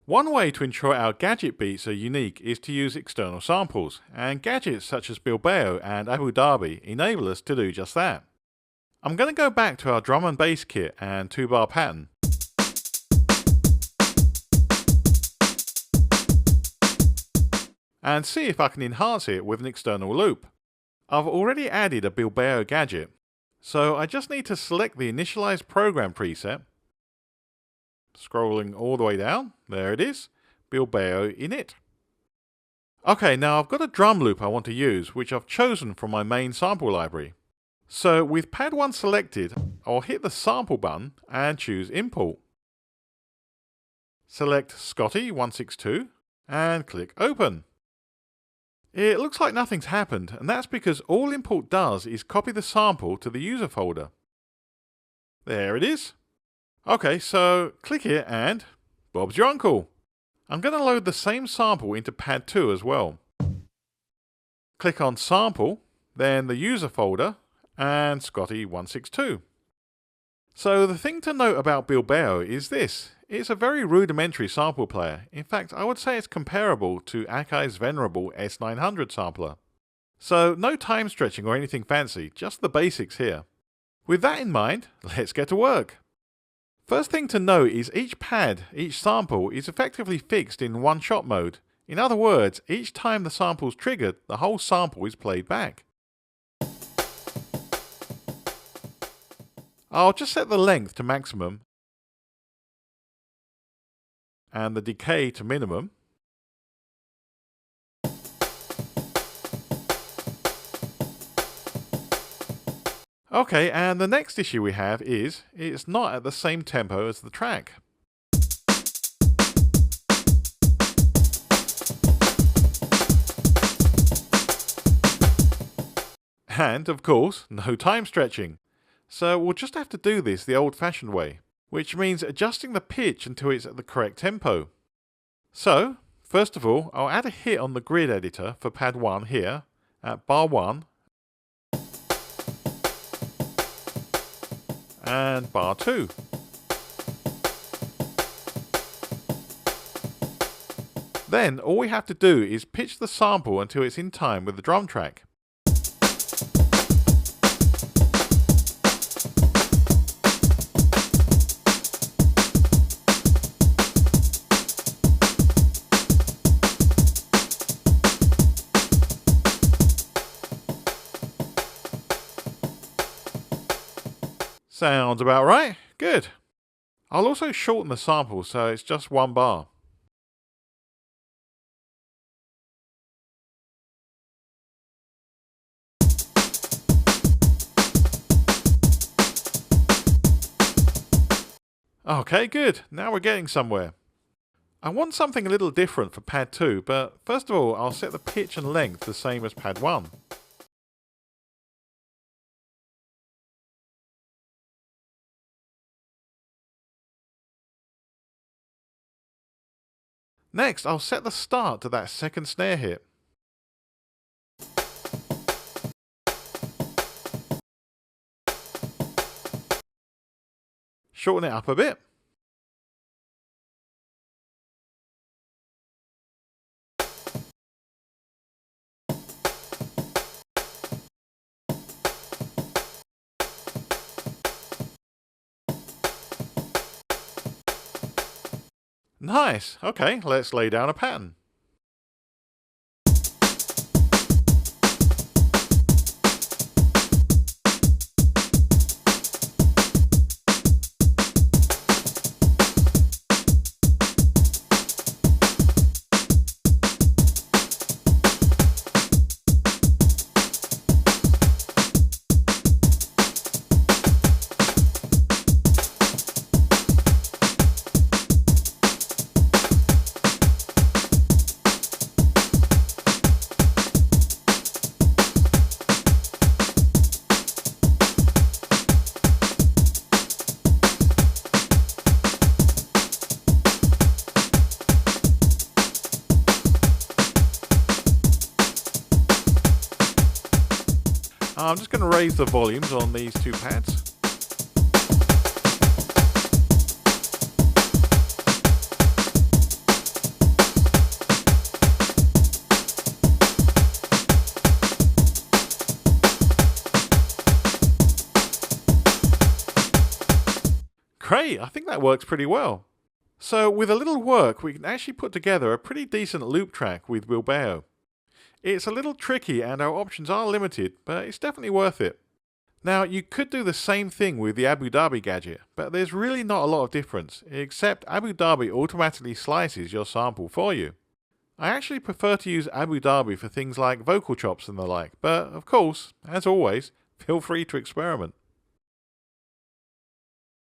One way to ensure our gadget beats are unique is to use external samples, and gadgets such as Bilbao and Abu Dhabi enable us to do just that. I'm going to go back to our drum and bass kit and 2-bar pattern. And see if I can enhance it with an external loop. I've already added a Bilbao gadget, so I just need to select the initialize program preset. Scrolling all the way down, there it is, Bilbao init. Okay, now I've got a drum loop I want to use, which I've chosen from my main sample library. So with pad 1 selected, I'll hit the sample button and choose import. Select Scotty 162 and click open. It looks like nothing's happened, and that's because all import does is copy the sample to the user folder. There it is. Okay, so click here and Bob's your uncle. I'm going to load the same sample into pad 2 as well. Click on sample, then the user folder, and Scotty 162. So the thing to note about Bilbao is this. It's a very rudimentary sample player. In fact, I would say it's comparable to Akai's venerable S900 sampler. So no time stretching or anything fancy, just the basics here. With that in mind, let's get to work. First thing to note is each pad, each sample, is effectively fixed in one-shot mode. In other words, each time the sample is triggered, the whole sample is played back. I'll just set the length to maximum and the decay to minimum. Okay, and the next issue we have is it's not at the same tempo as the track. And, of course, no time stretching. So we'll just have to do this the old-fashioned way, which means adjusting the pitch until it's at the correct tempo. So, first of all, I'll add a hit on the grid editor for pad 1 here, at bar 1, and bar 2. Then all we have to do is pitch the sample until it's in time with the drum track. Sounds about right. Good. I'll also shorten the sample so it's just 1 bar. Okay, good. Now we're getting somewhere. I want something a little different for pad 2, but first of all I'll set the pitch and length the same as pad 1. Next, I'll set the start to that second snare hit. Shorten it up a bit. Nice. Okay, let's lay down a pattern. I'm just going to raise the volumes on these 2 pads. Great, I think that works pretty well. So with a little work, we can actually put together a pretty decent loop track with Bilbao. It's a little tricky and our options are limited, but it's definitely worth it. Now, you could do the same thing with the Abu Dhabi gadget, but there's really not a lot of difference, except Abu Dhabi automatically slices your sample for you. I actually prefer to use Abu Dhabi for things like vocal chops and the like, but of course, as always, feel free to experiment.